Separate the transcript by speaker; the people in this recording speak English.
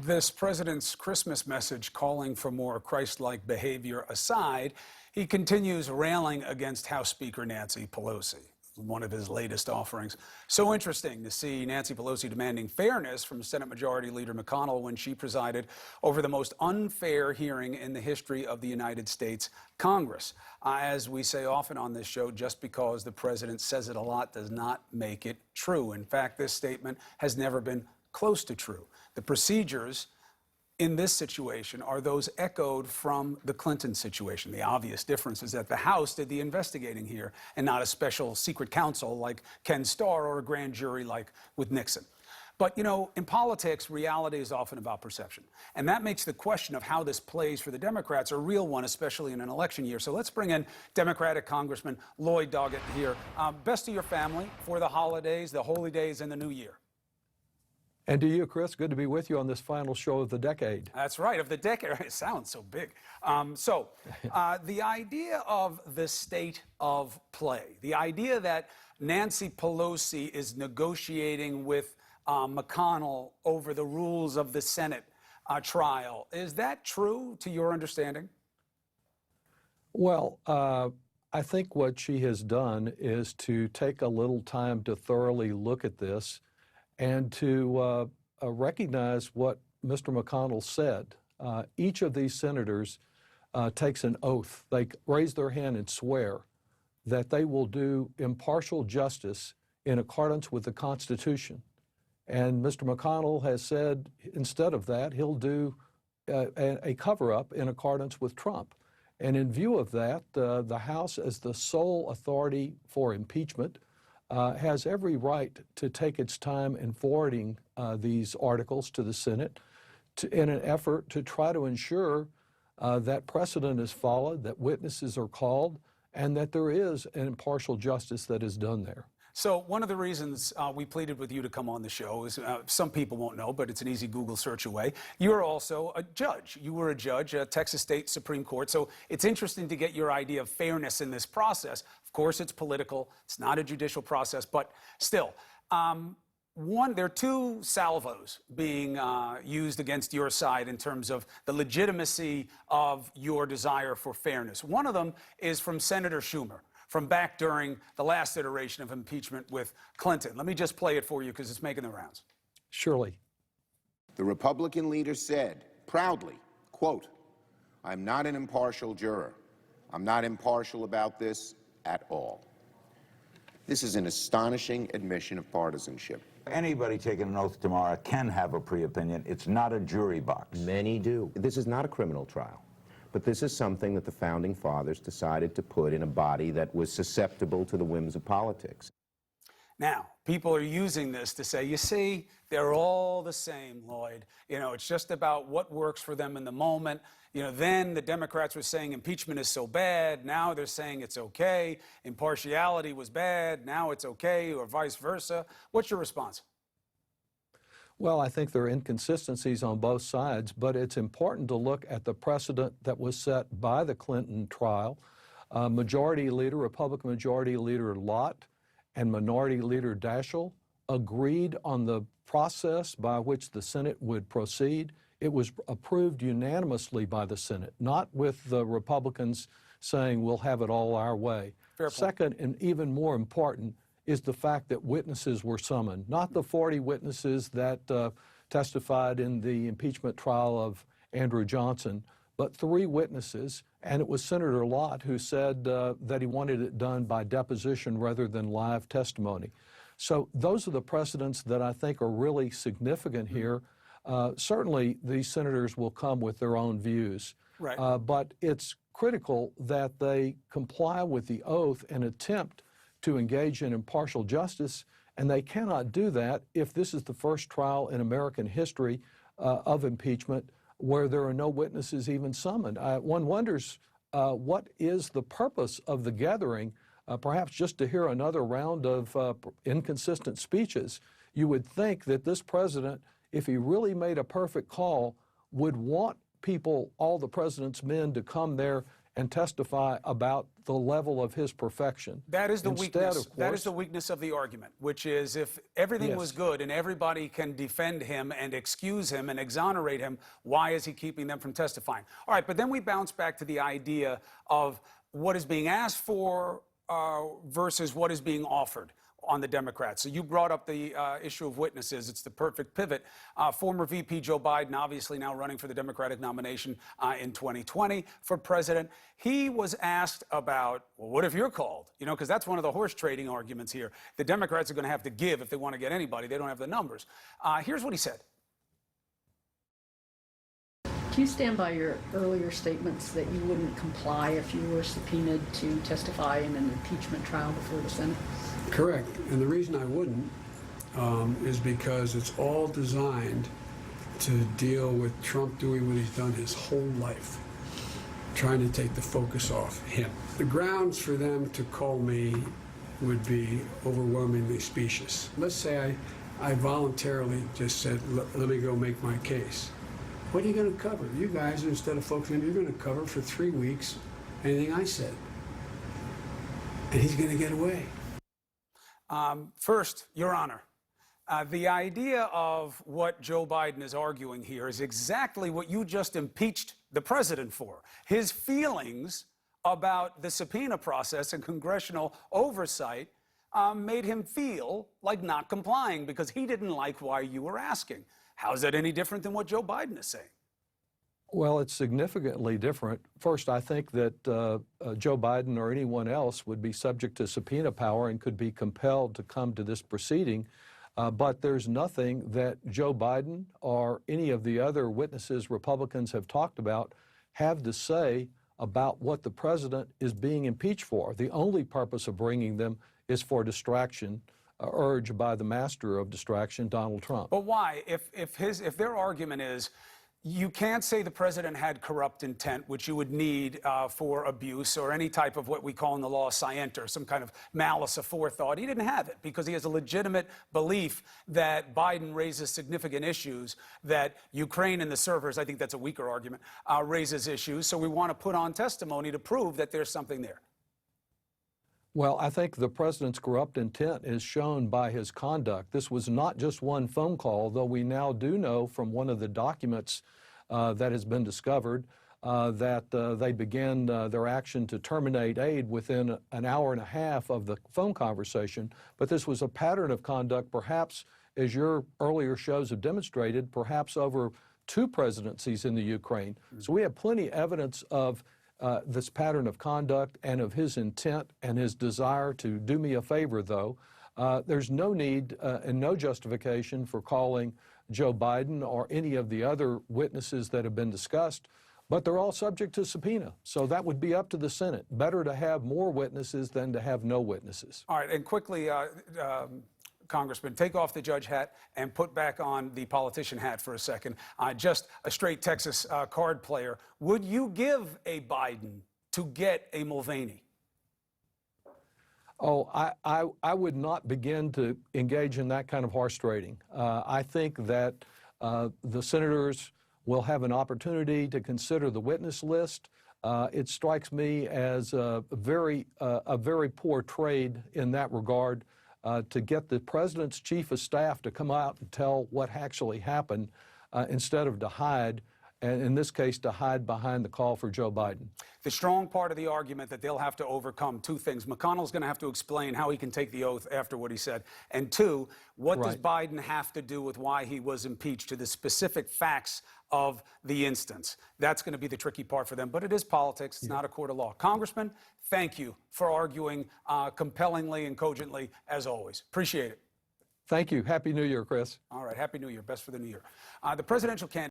Speaker 1: This president's Christmas message calling for more Christ-like behavior aside, he continues railing against House Speaker Nancy Pelosi, one of his latest offerings. So interesting to see Nancy Pelosi demanding fairness from Senate Majority Leader McConnell when she presided over the most unfair hearing in the history of the United States Congress. As we say often on this show, just because the president says it a lot does not make it true. In fact, this statement has never been close to true. The procedures in this situation are those echoed from the Clinton situation. The obvious difference is that the House did the investigating here and not a special secret counsel like Ken Starr or a grand jury like with Nixon. But, you know, in politics, reality is often about perception. And that makes the question of how this plays for the Democrats a real one, especially in an election year. So let's bring in Democratic Congressman Lloyd Doggett here. Best to your family for the holidays, the holy days, and the new year.
Speaker 2: And to you, Chris, good to be with you on this final show of the decade.
Speaker 1: That's right, of the decade. It sounds so big. The idea of the state of play, the idea that Nancy Pelosi is negotiating with McConnell over the rules of the Senate trial, is that true to your understanding?
Speaker 2: Well, I think what she has done is to take a little time to thoroughly look at this and to recognize what Mr. McConnell said. Each of these senators takes an oath. They raise their hand and swear that they will do impartial justice in accordance with the Constitution. And Mr. McConnell has said instead of that, he'll do a cover-up in accordance with Trump. And in view of that, the House, as the sole authority for impeachment, has every right to take its time in forwarding these articles to the Senate in an effort to try to ensure that precedent is followed, that witnesses are called, and that there is an impartial justice that is done there.
Speaker 1: So one of the reasons we pleaded with you to come on the show is some people won't know, but it's an easy Google search away. You're also a judge. You were a judge at Texas State Supreme Court. So it's interesting to get your idea of fairness in this process. Of course, it's political. It's not a judicial process, but still. There are two salvos being used against your side in terms of the legitimacy of your desire for fairness. One of them is from Senator Schumer, from back during the last iteration of impeachment with Clinton. Let me just play it for you because it's making the rounds.
Speaker 2: Surely.
Speaker 3: The Republican leader said proudly, quote, "I'm not an impartial juror. I'm not impartial about this at all." This is an astonishing admission of partisanship.
Speaker 4: Anybody taking an oath tomorrow can have a pre-opinion. It's not a jury box.
Speaker 5: Many do. This is not a criminal trial. But this is something that the Founding Fathers decided to put in a body that was susceptible to the whims of politics.
Speaker 1: Now, people are using this to say, you see, they're all the same, Lloyd. You know, it's just about what works for them in the moment. You know, then the Democrats were saying impeachment is so bad. Now they're saying it's okay. Impartiality was bad. Now it's okay, or vice versa. What's your response?
Speaker 2: Well, I think there are inconsistencies on both sides, but it's important to look at the precedent that was set by the Clinton trial. Majority Leader, Republican Majority Leader Lott and Minority Leader Daschle agreed on the process by which the Senate would proceed. It was approved unanimously by the Senate, not with the Republicans saying we'll have it all our way.
Speaker 1: Fair point.
Speaker 2: Second, and even more important, is the fact that witnesses were summoned, not the 40 witnesses that testified in the impeachment trial of Andrew Johnson, but 3 witnesses, and it was Senator Lott who said that he wanted it done by deposition rather than live testimony. So those are the precedents that I think are really significant here. Certainly, these senators will come with their own views,
Speaker 1: right.
Speaker 2: But it's critical that they comply with the oath and attempt to engage in impartial justice, and they cannot do that if this is the first trial in American history of impeachment where there are no witnesses even summoned. One wonders what is the purpose of the gathering, perhaps just to hear another round of inconsistent speeches. You would think that this president, if he really made a perfect call, would want people, all the president's men, to come there and testify about the level of his perfection.
Speaker 1: That is the
Speaker 2: Instead,
Speaker 1: weakness.
Speaker 2: of course,
Speaker 1: That is the weakness of the argument, which is if everything was
Speaker 2: Yes.
Speaker 1: good and everybody can defend him and excuse him and exonerate him, why is he keeping them from testifying? All right, but then we bounce back to the idea of what is being asked for versus what is being offered on the Democrats. So you brought up the issue of witnesses. It's the perfect pivot. Former VP Joe Biden, obviously now running for the Democratic nomination in 2020 for president, he was asked about, well, what if you're called? You know, because that's one of the horse trading arguments here. The Democrats are going to have to give if they want to get anybody. They don't have the numbers. Here's what he said.
Speaker 6: Do you stand by your earlier statements that you wouldn't comply if you were subpoenaed to testify in an impeachment trial before the Senate?
Speaker 7: Correct. And the reason I wouldn't is because it's all designed to deal with Trump doing what he's done his whole life, trying to take the focus off him. The grounds for them to call me would be overwhelmingly specious. Let's say I voluntarily just said, let me go make my case. What are you going to cover? You guys, instead of focusing, you're going to cover for 3 weeks anything I said. And he's going to get away.
Speaker 1: First, Your Honor, the idea of what Joe Biden is arguing here is exactly what you just impeached the president for. His feelings about the subpoena process and congressional oversight made him feel like not complying because he didn't like why you were asking. How is that any different than what Joe Biden is saying?
Speaker 2: well, it's significantly different. First, I think that Joe Biden or anyone else would be subject to subpoena power and could be compelled to come to this proceeding. But there's nothing that Joe Biden or any of the other witnesses Republicans have talked about have to say about what the president is being impeached for. The only purpose of bringing them is for distraction, urged by the master of distraction, Donald Trump.
Speaker 1: But why? If their argument is you can't say the president had corrupt intent, which you would need for abuse or any type of what we call in the law scienter, some kind of malice aforethought. He didn't have it because he has a legitimate belief that Biden raises significant issues, that Ukraine and the servers, I think that's a weaker argument, raises issues. So we want to put on testimony to prove that there's something there.
Speaker 2: Well, I think the president's corrupt intent is shown by his conduct. This was not just one phone call, though we now do know from one of the documents that has been discovered that they began their action to terminate aid within an hour and a half of the phone conversation. But this was a pattern of conduct, perhaps, as your earlier shows have demonstrated, perhaps over 2 presidencies in the Ukraine. So we have plenty of evidence of this pattern of conduct and of his intent and his desire to do me a favor, though. There's no need and no justification for calling Joe Biden or any of the other witnesses that have been discussed, but they're all subject to subpoena. So that would be up to the Senate. Better to have more witnesses than to have no witnesses.
Speaker 1: All right, and quickly, Congressman, take off the judge hat and put back on the politician hat for a second. Just a straight Texas card player. Would you give a Biden to get a Mulvaney?
Speaker 2: Oh, I would not begin to engage in that kind of horse trading. I think that the senators will have an opportunity to consider the witness list. It strikes me as a very poor trade in that regard. To get the president's chief of staff to come out and tell what actually happened instead of to hide, and in this case, to hide behind the call for Joe Biden.
Speaker 1: The strong part of the argument that they'll have to overcome 2 things. McConnell's going to have to explain how he can take the oath after what he said. And 2, what does Biden have to do with why he was impeached, to the specific facts of the instance? That's going to be the tricky part for them. But it is politics. It's not a court of law. Congressman, thank you for arguing compellingly and cogently, as always. Appreciate it.
Speaker 2: Thank you. Happy New Year, Chris.
Speaker 1: All right. Happy New Year. Best for the new year. The presidential candidate.